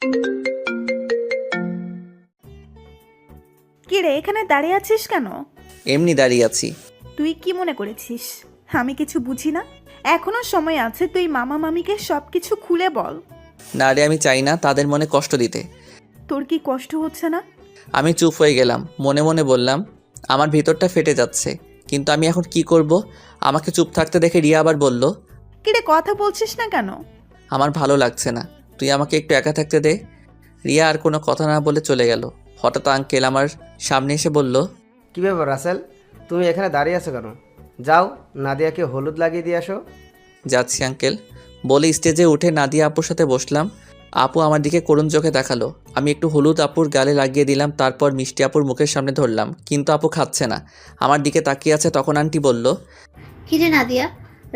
কি রে, এখানে দাঁড়িয়ে আছিস কেন? এমনি দাঁড়িয়ে আছি। তুই কি মনে করেছিস আমি কিছু বুঝি না? এখনো সময় আছে, তুই মামা মামিকে সবকিছু খুলে বল। না রে, আমি চাই না তাদের মনে কষ্ট দিতে। তোর কি কষ্ট হচ্ছে না? আমি চুপ হয়ে গেলাম, মনে মনে বললাম আমার ভিতরটা ফেটে যাচ্ছে, কিন্তু আমি এখন কি করব? আমাকে চুপ থাকতে দেখে রিয়া আবার বলল, কি রে, কথা বলছিস না কেন? আমার ভালো লাগছে না, তুই আমাকে একটু একা থাকতে দে। রিয়া আর কোনো কথা না বলে চলে গেল। হঠাৎ আঙ্কেল আমার সামনে এসে বলল, কী ব্যাপার রাসেল, তুমি এখানে দাঁড়িয়ে আছো কেন? যাও, নাদিয়াকে হলুদ লাগিয়ে দিয়ে আসো। যাচ্ছি আঙ্কেল বলে স্টেজে উঠে নাদিয়া আপুর সাথে বসলাম। আপু আমার দিকে করুণ চোখে দেখালো। আমি একটু হলুদ আপুর গালে লাগিয়ে দিলাম, তারপর মিষ্টি আপুর মুখের সামনে ধরলাম, কিন্তু আপু খাচ্ছে না, আমার দিকে তাকিয়ে আছে। তখন আন্টি বলল, কিরে নাদিয়া,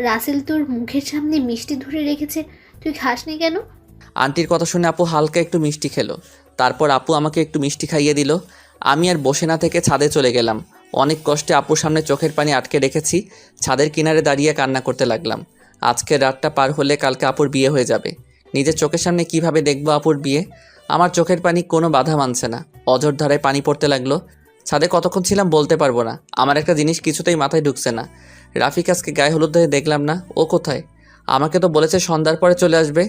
রাসেল তোর মুখের সামনে মিষ্টি ধরে রেখেছে, তুই খাসনি কেন? আন্টির কথা শুনে আপু হালকা একটু মিষ্টি খেলো। তারপর আপু আমাকে একটু মিষ্টি খাইয়ে দিল। আমি আর বসে না থেকে ছাদে চলে গেলাম। অনেক কষ্টে আপুর সামনে চোখের পানি আটকে রেখেছি। ছাদের কিনারে দাঁড়িয়ে কান্না করতে লাগলাম। আজকের রাতটা পার হলে কালকে আপুর বিয়ে হয়ে যাবে। নিজের চোখের সামনে কিভাবে দেখবো আপুর বিয়ে? আমার চোখের পানি কোনো বাধা মানছে না, অঝোর ধারায় পানি পড়তে লাগলো। ছাদে কতক্ষণ ছিলাম বলতে পারবো না। আমার একটা জিনিস কিছুতেই মাথায় ঢুকছে না, রাফিক আজকে গায়ে হলুদ ধরে দেখলাম না, ও কোথায়? আমাকে তো বলেছে সন্ধ্যার পরে চলে আসবে।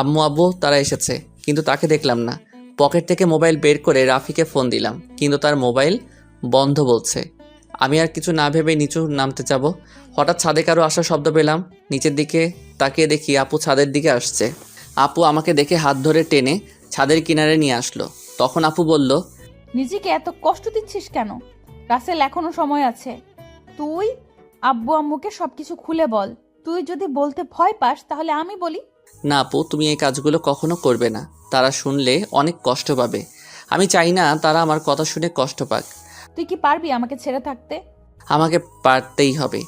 আম্মু আব্বু তারা এসেছে, কিন্তু তাকে দেখলাম না। পকেট থেকে মোবাইল বের করে রাফিকে ফোন দিলাম, কিন্তু তার মোবাইল বন্ধ বলছে। আমি আর কিছু না ভেবে নিচু নামতে যাব, হঠাৎ ছাদে কারো আসার শব্দ পেলাম। নিচের দিকে তাকিয়ে দেখি আপু ছাদের দিকে আসছে। আপু আমাকে দেখে হাত ধরে টেনে ছাদের কিনারে নিয়ে আসলো। তখন আপু বলল, নিজেকে এত কষ্ট দিচ্ছিস কেন? রাসেল, এখনো সময় আছে। তুই আব্বু আম্মুকে সবকিছু খুলে বল। তুই যদি বলতে ভয় পাস তাহলে আমি বলি। না আপু, তুমি এই কাজগুলো কখনো করবে না, তারা শুনলে অনেক কষ্ট পাবে। আমি চাই না তারা আমার কথা শুনে কষ্ট পাক। তুই কি পারবি আমাকে ছেড়ে থাকতে? আমাকে পারতেই হবে।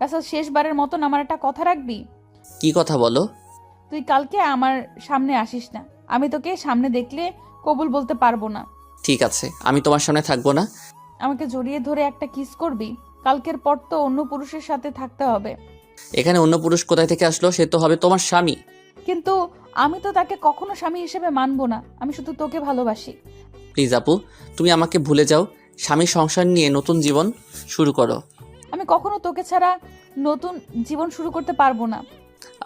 রাসেল, শেষবারের মতন আমার একটা কথা রাখবি। কি কথা বলো? তুই কালকে আমার সামনে আসিস না। আমি তোকে সামনে দেখলে কবুল বলতে পারবো না। ঠিক আছে, আমি তোমার সামনে থাকবো না। আমাকে জড়িয়ে ধরে একটা কিস করবি। কালকের পর তো অন্য পুরুষের সাথে থাকতে হবে। এখানে অন্য পুরুষ কোথায় থেকে আসলো? সে তো হবে তোমার স্বামী। কিন্তু আমি তো তাকে কখনো স্বামী হিসেবে মানবো না। আমি শুধু তোকে ভালোবাসি। প্লিজ আপু, তুমি আমাকে ভুলে যাও, স্বামী সংসার নিয়ে নতুন জীবন শুরু করো। আমি কখনো তোকে ছাড়া নতুন জীবন শুরু করতে পারবো না।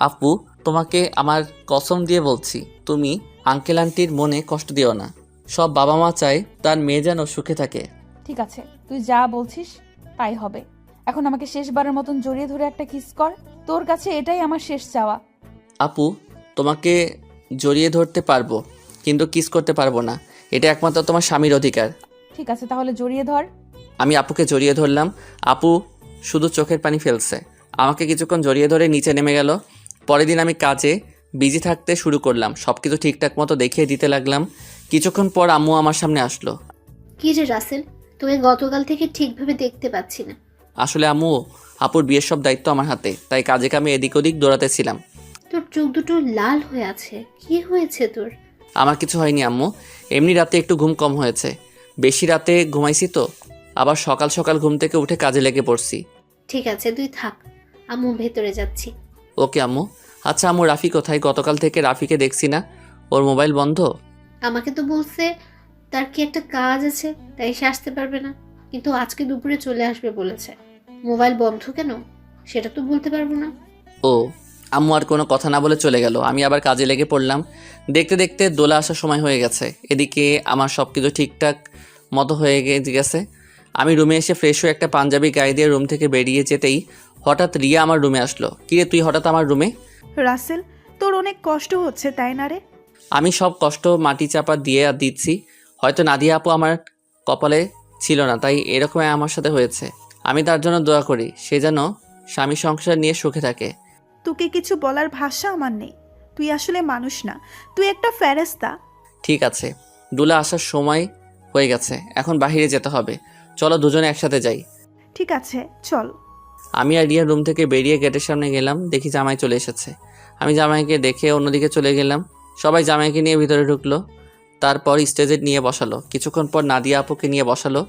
আপু, তোমাকে আমার কসম দিয়ে বলছি, তুমি আঙ্কেল আন্টির মনে কষ্ট দিও না। সব বাবা মা চায় তার মেয়ে যেন সুখে থাকে। ঠিক আছে, তুই যা বলছিস তাই হবে। এখন আমাকে শেষবারের মতন জড়িয়ে ধরে একটা কিস কর। তোর কাছে এটাই আমার শেষ চাওয়া। আপু, তোমাকে জড়িয়ে ধরতে পারবো, কিন্তু কিস করতে পারবো না। এটা একমাত্র তোমার স্বামীর অধিকার। ঠিক আছে, তাহলে জড়িয়ে ধর। আমি আপুকে জড়িয়ে ধরলাম। আপু শুধু চোখের পানি ফেলছে। আমাকে কিছুক্ষণ জড়িয়ে ধরে নিচে নেমে গেল। পরের দিন আমি কাজে বিজি থাকতে শুরু করলাম, সব কিছু ঠিকঠাক মতো দেখিয়ে দিতে লাগলাম। কিছুক্ষণ পর আম্মু আমার সামনে আসলো। কি রে রাসেল, তোকে গতকাল থেকে ঠিকভাবে দেখতে পাচ্ছি না। আসলে আম্মু, আপুর বিয়ের সব দায়িত্ব আমার হাতে, তাই কাজে কামে এদিক ওদিক দৌড়াতেছিলাম। তোর চোখ দুটো লাল হয়ে আছে, কি হয়েছে তোর? আমার কিছু হয়নি আম্মু, এমনি রাতে একটু ঘুম কম হয়েছে। বেশি রাতে ঘুমাইছি তো, আবার সকাল সকাল ঘুম থেকে উঠে কাজে লেগে পড়ছি। ঠিক আছে, তুই থাক, আম্মু ভেতরে যাচ্ছি। ওকে আম্মু। আচ্ছা আম্মু, রাফি কোথায়? গতকাল থেকে রাফিকে দেখছি না, ওর মোবাইল বন্ধ। আমাকে তো বলছে তার কি একটা কাজ আছে, তাই সে আসতে পারবে না, কিন্তু আজকে দুপুরে চলে আসবে বলেছে। মোবাইল বন্ধ কেন সেটা তো বলতে পারবো না। ও, আম্মু আর কোনো কথা না বলে চলে গেল। আমি আবার কাজে লেগে পড়লাম। দেখতে দেখতে দোলা আসার সময় হয়ে গেছে। এদিকে আমার সব কিছু ঠিকঠাক মতো হয়ে গেছে। আমি রুমে এসে ফ্রেশ হয়ে একটা পাঞ্জাবি গায়ে দিয়ে রুম থেকে বেরিয়ে যেতেই হঠাৎ রিয়া আমার রুমে আসলো। কিরে, তুই হঠাৎ আমার রুমে? রাসেল, তোর অনেক কষ্ট হচ্ছে তাই না রে? আমি সব কষ্ট মাটি চাপা দিয়ে দিচ্ছি। হয়তো নাদিয়া আপু আমার কপালে ছিল না, তাই এরকম আমার সাথে হয়েছে। আমি তার জন্য দোয়া করি, সে যেন স্বামী সংসার নিয়ে সুখে থাকে। তোকে কিছু বলার ভাষা আমার নেই। তুই আসলে মানুষ না, তুই একটা ফেরেশতা। ঠিক আছে, দুলা আসার সময় হয়ে গেছে, এখন বাইরে যেতে হবে। চলো দুজনে একসাথে যাই। ঠিক আছে, চল। আমি আর রিয়া রুম থেকে বেরিয়ে গেটের সামনে গেলাম, দেখি জামাই চলে এসেছে। আমি জামাইকে দেখে অন্যদিকে চলে গেলাম। সবাই জামাইকে নিয়ে ভিতরে ঢুকলো। তারপর স্টেজে নিয়ে বসালো। কিছুক্ষণ পর নাদিয়া আপুকে নিয়ে বসালো।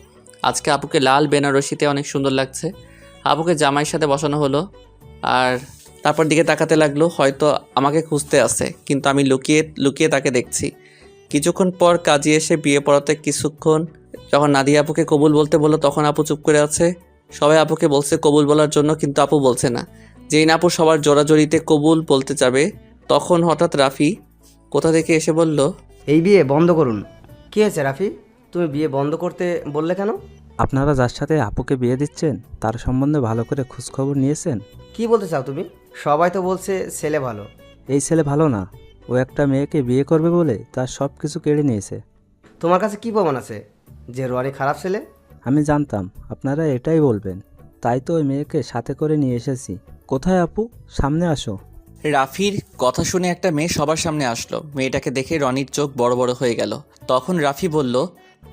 আজকে আপুকে লাল বেনারসিতে অনেক সুন্দর লাগছে। আপুকে জামাইয়ের সাথে বসানো হলো। আর তারপর দিকে তাকাতে লাগলো, হয়তো আমাকে খুঁজতে আসে, কিন্তু আমি লুকিয়ে লুকিয়ে তাকে দেখছি। কিছুক্ষণ পর কাজী এসে বিয়ে পড়াতে কিছুক্ষণ যখন নাদিয়া আপুকে কবুল বলতে বললো তখন আপু চুপ করে আছে। সবাই আপুকে বলছে কবুল বলার জন্য, কিন্তু আপু বলছে না। যেই না আপু সবার জোড়াজড়িতে কবুল বলতে যাবে তখন হঠাৎ রাফি কোথা থেকে এসে বলল, এই বিয়ে বন্ধ করুন। কী হয়েছে রাফি, তুমি বিয়ে বন্ধ করতে বললে কেন? আপনারা যার সাথে আপুকে বিয়ে দিচ্ছেন তার সম্বন্ধে ভালো করে খোঁজখবর নিয়েছেন? কি বলতে চাও তুমি? সবাই তো বলছে ছেলে ভালো। এই ছেলে ভালো না, ও একটা মেয়েকে বিয়ে করবে বলে তার সব কিছু কেড়ে নিয়েছে। তোমার কাছে কি প্রমাণ আছে যে রনি খারাপ ছেলে? আমি জানতাম আপনারা এটাই বলবেন, তাই তো ওই মেয়েকে সাথে করে নিয়ে এসেছি। কোথায় আপু, সামনে আসো। রাফির কথা শুনে একটা মেয়ে সবার সামনে আসলো। মেয়েটাকে দেখে রনির চোখ বড় বড় হয়ে গেল। তখন রাফি বলল,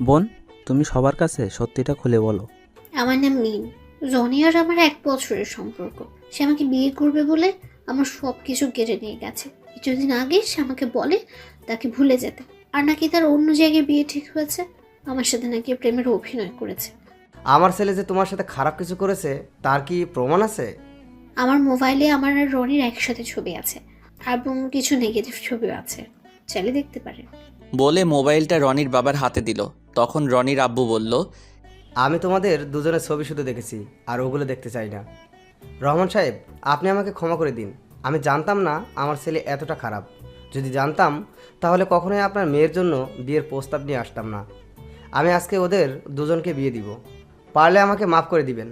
বোন, তুমি সবার কাছে সত্যিটা খুলে বলো। আমার নাম মিম। রনি আর আমার 1 বছরের সম্পর্ক। সে আমাকে বিয়ে করবে বলে আমার সব কিছু কেড়ে নিয়ে গেছে। কিছুদিন আগে সে আমাকে বলে তাকে ভুলে যেতে, আর নাকি তার অন্য জায়গায় বিয়ে ঠিক হয়েছে। আমার সাথে নাকি প্রেমের অভিনয় করেছে। আমার ছেলে যে তোমার সাথে খারাপ কিছু করেছে তার কি প্রমাণ আছে? আমার মোবাইলে আমার আর রনির একসাথে ছবি আছে এবং কিছু নেগেটিভ ছবিও আছে, চাইলে দেখতে পারেন। বলে মোবাইলটা রনির বাবার হাতে দিল। তখন রনির আব্বু বলল, আমি তোমাদের দুজনের ছবি শুধু দেখেছি, আর ওগুলো দেখতে চাই না। রহমান সাহেব, আপনি আমাকে ক্ষমা করে দিন। আমি জানতাম না আমার ছেলে এতটা খারাপ। যদি জানতাম তাহলে কখনোই আপনার মেয়ের জন্য বিয়ের প্রস্তাব নিয়ে আসতাম না। আমি আজকে ওদের দুজনকে বিয়ে দিব। পারলে আমাকে মাফ করে দিবেন।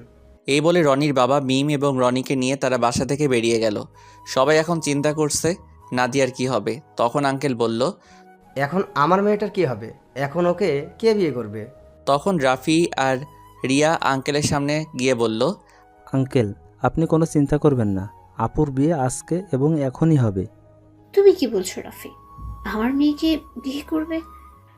এই বলে রনির বাবা মিম এবং রনিকে নিয়ে তারা বাসা থেকে বেরিয়ে গেল। সবাই এখন চিন্তা করছে নাদিয়ার কি হবে। তখন আঙ্কেল বলল, এখন আমার মেয়েটার কি হবে? এখন ওকে কে বিয়ে করবে? তখন রাফি আর রিয়া আঙ্কেলের সামনে গিয়ে বলল, আঙ্কেল, আপনি কোনো চিন্তা করবেন না, আপুর বিয়ে আজকে এবং এখনই হবে। তুমি কি বলছো রাফি? আমার মেয়েকে বিয়ে করবে?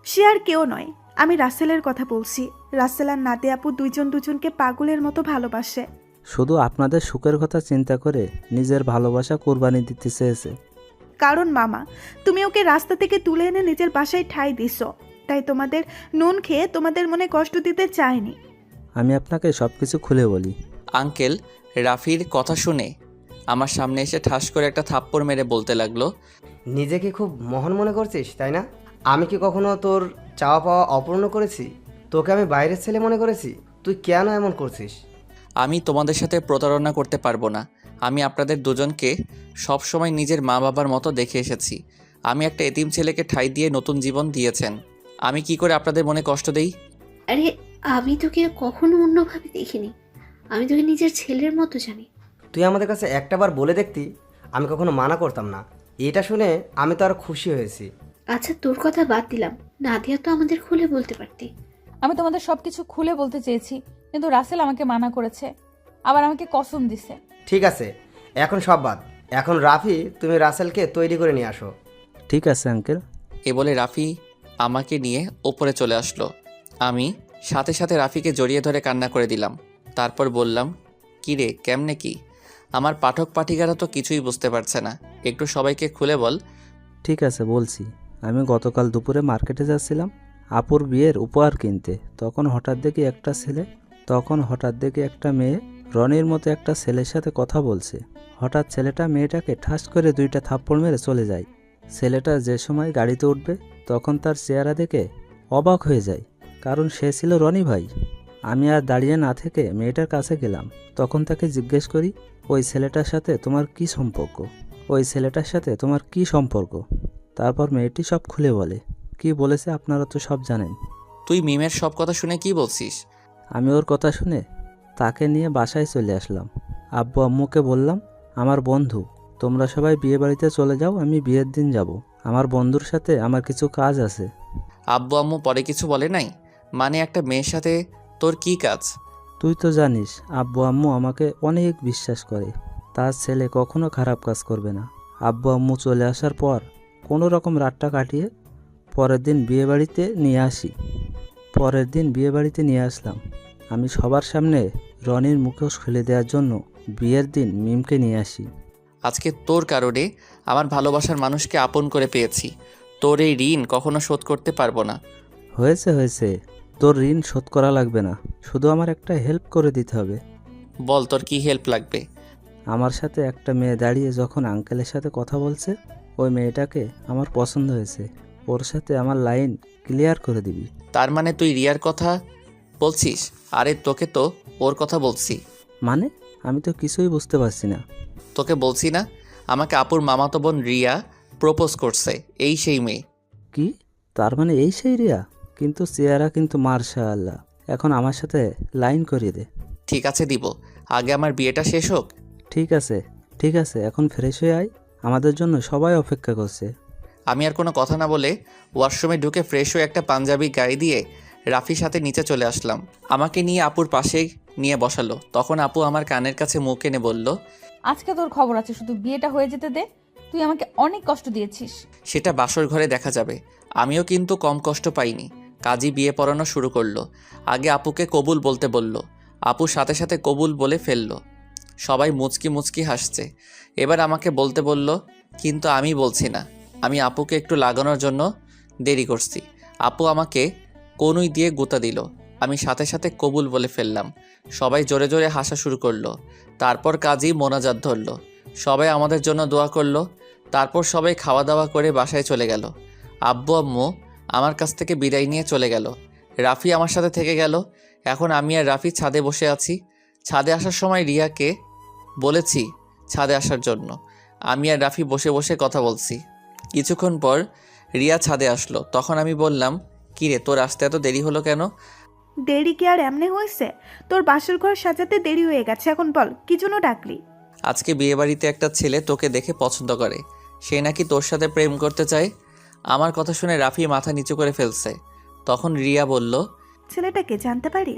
সে আর কেউ নয়, আমি রাসেলের কথা বলছি। রাসেল আর নাদিয়া আপু দুজনকে পাগলের মতো ভালোবাসে। শুধু আপনাদের সুখের কথা চিন্তা করে নিজের ভালোবাসা কোরবানি দিতে চেয়েছে। কারণ মামা, তুমি ওকে রাস্তা থেকে তুলে এনে নিজের বাসায় ঠাঁই দিছ, তাই তোমাদের নুন খেয়ে তোমাদের মনে কষ্ট দিতে চাইনি। আমি আপনাকে সব কিছু খুলে বলি। আঙ্কেল রাফির কথা শুনে আমার সামনে এসে ঠাস করে একটা থাপ্পড় মেরে বলতে লাগলো, নিজেকে খুব মহান মনে করছিস, তাই না? আমি কি কখনো তোর চাওয়া পাওয়া অপূর্ণ করেছি? তোকে আমি বাইরের ছেলে মনে করেছি? তুই কেন এমন করছিস? আমি তোমাদের সাথে প্রতারণা করতে পারবো না। আমি আপনাদের দুজনকে সবসময় নিজের মা বাবার মতো দেখে এসেছি। আমি একটা এতিম ছেলেকে ঠাঁই দিয়ে নতুন জীবন দিয়েছেন। আমি কি করে আপনাদের মনে কষ্ট দেই? আরে, আমি তোকে কখনো অন্যভাবে দেখিনি। আমি তোকে নিজের ছেলের মতো জানি। তুই আমাদের কাছে একটাবার বলে দেখতি, আমি কখনো মানা করতাম না। এটা শুনে আমি তো আরো খুশি হয়েছি। আচ্ছা, তোর কথা বাদ দিলাম, নাদিয়া তো আমাদের খুলে বলতে পারতি। আমি তোমাদের সবকিছু খুলে বলতে চেয়েছি, কিন্তু রাসেল আমাকে মানা করেছে, আবার আমাকে কসম দিছে। ঠিক আছে, এখন সব বাদ। এখন রাফি, তুমি রাসেলকে তৈরি করে নিয়ে আসো। ঠিক আছে আঙ্কেল। এ বলে রাফি আমাকে নিয়ে ওপরে চলে আসলো। আমি সাথে সাথে রাফিকে জড়িয়ে ধরে কান্না করে দিলাম। তারপর বললাম, কী রে, কেমনে কি? আমার পাঠক পাঠিকারা তো কিছুই বুঝতে পারছে না, একটু সবাইকে খুলে বল। ঠিক আছে, বলছি। আমি গতকাল দুপুরে মার্কেটে যাচ্ছিলাম আপুর বিয়ের উপহার কিনতে। তখন হঠাৎ দেখি একটা মেয়ে রনির মতো একটা ছেলের সাথে কথা বলছে। হঠাৎ ছেলেটা মেয়েটাকে ঠাস করে 2টা থাপ্পড় মেরে চলে যায়। ছেলেটা যে সময় গাড়িতে উঠবে তখন তার চেহারা দেখে অবাক হয়ে যায়, কারণ সে ছিল রনি ভাই। আমি আর দাঁড়িয়ে না থেকে মেয়েটার কাছে গেলাম। তখন তাকে জিজ্ঞেস করি, ওই ছেলেটার সাথে তোমার কি সম্পর্ক? তারপর মেয়েটি সব খুলে বলে। কি বলেছে আপনারা তো সব জানেন। তুই মিমের সব কথা শুনে কি বলছিস? আমি ওর কথা শুনে তাকে নিয়ে বাসায় চলে আসলাম। আব্বু আম্মুকে বললাম, আমার বন্ধু, তোমরা সবাই বিয়ে বাড়িতে চলে যাও, আমি বিয়ের দিন যাব। আমার বন্ধুর সাথে আমার কিছু কাজ আছে। আব্বু আম্মু পরে কিছু বলে নাই? মানে একটা মেয়ের সাথে তোর কি কাজ? তুই তো জানিস আব্বু আম্মু আমাকে অনেক বিশ্বাস করে, তার ছেলে কখনো খারাপ কাজ করবে না। আব্বু আম্মু চলে আসার পর কোনো রকম রাতটা কাটিয়ে পরের দিন বিয়ে বাড়িতে নিয়ে আসলাম। আমি সবার সামনে রনির মুখোশ খুলে দেওয়ার জন্য বিয়ের দিন মিমকে নিয়ে আসি। আজকে তোর কারণে আমার ভালোবাসার মানুষকে আপন করে পেয়েছি। তোর এই ঋণ কখনো শোধ করতে পারবো না। হয়েছে, তোর ঋণ শোধ করা লাগবে না, শুধু আমার একটা হেল্প করে দিতে হবে। বল, তোর কি হেল্প লাগবে? আমার সাথে একটা মেয়ে দাঁড়িয়ে যখন আঙ্কেলের সাথে কথা বলছে, ওই মেয়েটাকে আমার পছন্দ হয়েছে। ওর সাথে আমার লাইন ক্লিয়ার করে দিবি। তার মানে তুই রিয়ার কথা বলছিস? আরে তোকে তো ওর কথা বলছি। মানে আমি তো কিছুই বুঝতে পারছি না। তোকে বলছি না, আমাকে আপুর মামাতো বোন রিয়া প্রপোজ করছে, এই সেই মেয়ে। কি? তার মানে এই সেই রিয়া? কিন্তু চেহারা কিন্তু মার্শাআল্লাহ। এখন আমার সাথে লাইন করিয়ে দে। ঠিক আছে দিব, আগে আমার বিয়েটা শেষ হোক। ঠিক আছে ঠিক আছে, এখন ফ্রেশ হয়ে আয়, আমাদের জন্য সবাই অপেক্ষা করছে। আমি আর কোনো কথা না বলে ওয়াশরুমে ঢুকে ফ্রেশ হয়ে একটা পাঞ্জাবি গায়ে দিয়ে রাফির সাথে নিচে চলে আসলাম। আমাকে নিয়ে আপুর পাশেই নিয়ে বসালো। তখন আপু আমার কানের কাছে মুখ এনে বলল, আজকে তোর খবর আছে, শুধু বিয়েটা হয়ে যেতে দে। তুই আমাকে অনেক কষ্ট দিয়েছিস। সেটা বাসর ঘরে দেখা যাবে। আমিও কিন্তু কম কষ্ট পাইনি। কাজী বিয়ে পড়ানো শুরু করলো। আগে আপুকে কবুল বলতে বলল, আপু সাথে সাথে কবুল বলে ফেললো। সবাই মুচকি মুচকি হাসছে। এবার আমাকে বলতে বলল, কিন্তু আমি বলছি না। আমি আপুকে একটু লাগানোর জন্য দেরি করছি। আপু আমাকে কনুই দিয়ে গুঁতা দিল। আমি সাথে সাথে কবুল বলে ফেললাম। সবাই জোরে জোরে হাসা শুরু করলো। তারপর কাজী মোনাজাত ধরলো। সবাই আমাদের জন্য দোয়া করলো। তারপর সবাই খাওয়া দাওয়া করে বাসায় চলে গেল। আব্বু আম্মু আমার কাছ থেকে বিদায় নিয়ে চলে গেল। রাফি আমার সাথে থেকে গেল। এখন আমি আর রাফি ছাদে বসে আছি। ছাদে আসার সময় রিয়াকে বলেছি ছাদে আসার জন্য। আমি আর রাফি বসে বসে কথা বলছি। কিছুক্ষণ পর রিয়া ছাদে আসলো। তখন আমি বললাম, কিরে তোর আসতে এত দেরি হলো কেন? দেরি কি আর এমনি হয়েছে? তোর বাসর ঘর সাজাতে দেরি হয়ে গেছে। এখন বল, কি জন্য ডাকলি? আজকে বিয়েবাড়িতে একটা ছেলে তোকে দেখে পছন্দ করে, সে নাকি তোর সাথে প্রেম করতে চায়। আমার কথা শুনে রাফি মাথা নিচু করে ফেলছে। তখন রিয়া বলল, ছেলেটাকে জানতে পারি?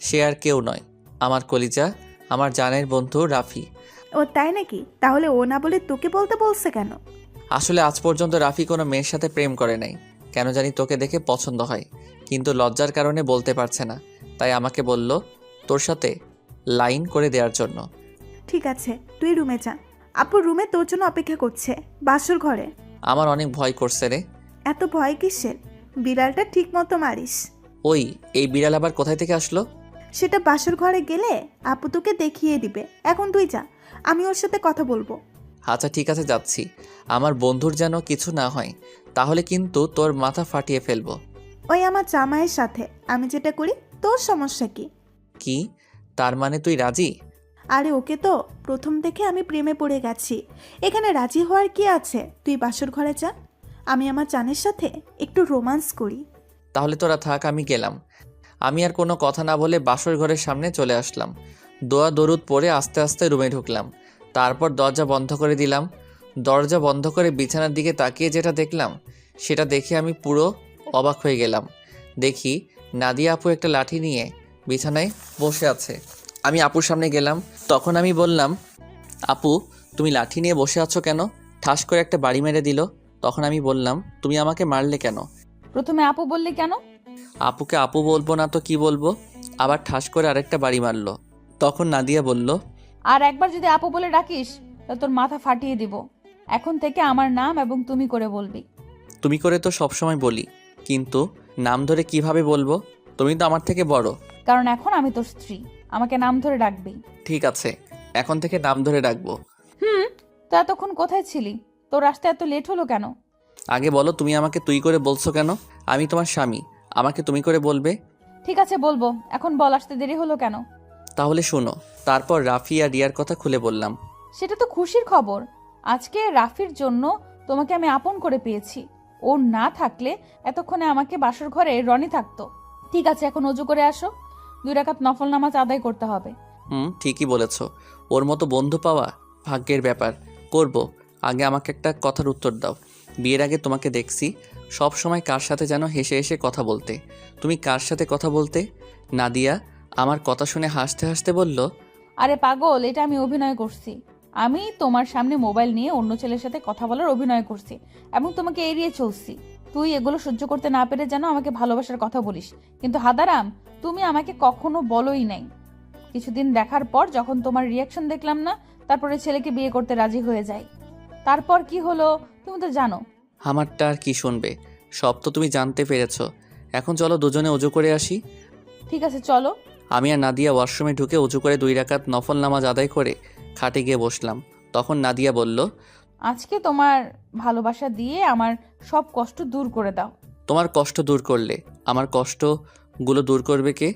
সে আর কেউ নয়, আমার কলিজা, আমার জানের বন্ধু রাফি। ও তাই নাকি? তাহলে ও না বলে তোকে বলতে বলছে কেন? আসলে আজ পর্যন্ত রাফি কোনো মেয়ের সাথে প্রেম করে নাই। কেন জানি তোকে দেখে পছন্দ হয়, কিন্তু লজ্জার কারণে বলতে পারছে না। তাই আমাকে বলল তোর সাথে লাইন করে দেওয়ার জন্য। ঠিক আছে, তুই রুমে যা। আপু রুমে তোর জন্য অপেক্ষা করছে, বাসর ঘরে। আমার অনেক ভয় করছে রে। এত ভয় কিসের? বিড়ালটা ঠিক মতো মারিস। ওই, এই বিড়াল আবার কোথায় থেকে আসলো? সেটা বাসর ঘরে গেলে আপু তোকে দেখিয়ে দিবে। এখন তুই যা, আমি ওর সাথে কথা বলবো। আচ্ছা ঠিক আছে, যাচ্ছি। আমার বন্ধুর যেন কিছু না হয়, তাহলে কিন্তু তোর মাথা ফাটিয়ে ফেলবো। ওই আমার জামাইয়ের সাথে আমি যেটা করি, তোর সমস্যা কি? কি? তার মানে তুই রাজি? আরে ওকে তো প্রথম দেখে আমি প্রেমে পড়ে গেছি। এখানে রাজি হওয়ার কি আছে? তুই বাসর ঘরে যা, আমি আমার জানের সাথে একটু রোমান্স করি। তাহলে তোরা থাক, আমি গেলাম। আমি আর কোনো কথা না বলে বাসর ঘরের সামনে চলে আসলাম। দোয়া দরুদ পরে আস্তে আস্তে রুমে ঢুকলাম। তারপর দরজা বন্ধ করে দিলাম। দরজা বন্ধ করে বিছানার দিকে তাকিয়ে যেটা দেখলাম, সেটা দেখে আমি পুরো অবাক হয়ে গেলাম। দেখি নাদিয়া আপু একটা লাঠি নিয়ে বিছানায় বসে আছে। আমি আপুর সামনে গেলাম। তখন আমি বললাম, আপু তুমি লাঠি নিয়ে বসে আছো কেন? ঠাস করে একটা বাড়ি মেরে দিল। তখন আমি বললাম, তুমি আমাকে মারলে কেন? প্রথমে আপু বললি কেন? আপুকে আপু বলবো না তো কি বলবো? আবার ঠাস করে আরেকটা বাড়ি মারলো। তখন নাদিয়া বলল, আর একবার যদি আপু বলে ডাকিস তা তোর মাথা ফাটিয়ে দিব। এখন থেকে আমার নাম এবং তুমি করে বলবি। তুমি করে তো সবসময় বলি, কিন্তু নাম ধরে কিভাবে বলবো? তুমি তো আমার থেকে বড়। কারণ এখন আমি তোর স্ত্রী, আমাকে নাম ধরে ডাকবি। ঠিক আছে, এখন থেকে নাম ধরে ডাকবো। তো এতক্ষণ কোথায় ছিলি? তোর আসতে এত লেট হলো কেন? আগে বলো, তুমি আমাকে তুই করে বলছো কেন? আমি তোমার স্বামী, আমাকে তুমি করে বলবে। ঠিক আছে বলবো, এখন বল আসতে দেরি হলো কেন? তাহলে শোনো। তারপর রাফি আর রিয়ার কথা খুলে বললাম। সেটা তো খুশির খবর। আজকে রাফির জন্য তোমাকে আমি আপন করে পেয়েছি। ও না থাকলে এতক্ষণে আমাকে বাসর ঘরে রনি থাকতো। ঠিক আছে, এখন অজু করে আসো, 2 রাকাত নফল নামাজ আদায় করতে হবে। ঠিকই বলেছ। ওর মতো বন্ধু পাওয়া ভাগ্যের ব্যাপার। করব। আগে আমাকে একটা কথার উত্তর দাও। বিয়ের আগে তোমাকে দেখছি সব সময় কার সাথে যেন হেসে হেসে কথা বলতে। তুমি কার সাথে কথা বলতে? নাদিয়া আমার কথা শুনে হাসতে হাসতে বলল, আরে পাগল, এটা আমি অভিনয় করছি। আমি তোমার সামনে মোবাইল নিয়ে অন্য ছেলের সাথে কথা বলার অভিনয় করছি এবং তোমাকে এড়িয়ে চলছি। তুই এগুলো সহ্য করতে না পেরে যেন আমাকে ভালোবাসার কথা বলিস, কিন্তু হাদারাম, তুমি আমাকে কখনো বলোই নাই। কিছুদিন দেখার পর যখন তোমার রিয়াকশন দেখলাম না, তারপরে ছেলেকে বিয়ে করতে রাজি হয়ে যাই। তারপর কি হলো তুমি তো জানো। আমারটা আর কি শুনবে? সব তো তুমি জানতে পেরেছ। এখন চলো দুজনে অজু করে আসি। ঠিক আছে চলো। আমি আর নাদিয়া ওয়াশরুমে ঢুকে অজু করে 2 রাকাত নফল নামাজ আদায় করে খাটে গিয়ে বসলাম। তখন নাদিয়া বলল, আজকে তোমার ভালোবাসা দিয়ে আমার সব কষ্ট দূর করে দাও। তোমার কষ্ট দূর করলে আমার কষ্টগুলো দূর করবে কে?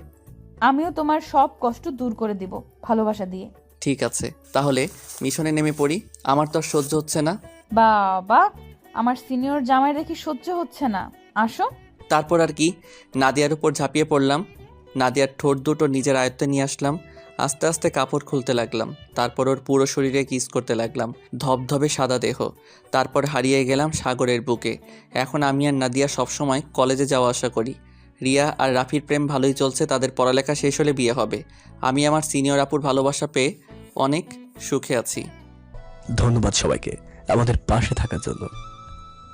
আমিও তোমার সব কষ্ট দূর করে দিব ভালোবাসা দিয়ে। ঠিক আছে, তাহলে মিশনে নেমে পড়ি। আমার তো আর সহ্য হচ্ছে না। বাবা, আমার সিনিয়র জামাই দেখি সহ্য হচ্ছে না। আসো। তারপর আর কি, নাদিয়ার উপর ঝাঁপিয়ে পড়লাম। নাদিয়ার ঠোঁট দুটো নিজের আয়ত্তে নিয়ে আসলাম। আস্তে আস্তে কাপড় খুলতে লাগলাম। তারপর ওর পুরো শরীরে কিস করতে লাগলাম, ধবধবে সাদা দেহ। তারপর হারিয়ে গেলাম সাগরের বুকে। এখন আমি আর নাদিয়া সবসময় কলেজে যাওয়া আসা করি। রিয়া আর রাফির প্রেম ভালোই চলছে, তাদের পড়ালেখা শেষ হলে বিয়ে হবে। আমি আমার সিনিয়র আপুর ভালোবাসা পেয়ে অনেক সুখে আছি। ধন্যবাদ সবাইকে আমাদের পাশে থাকার জন্য।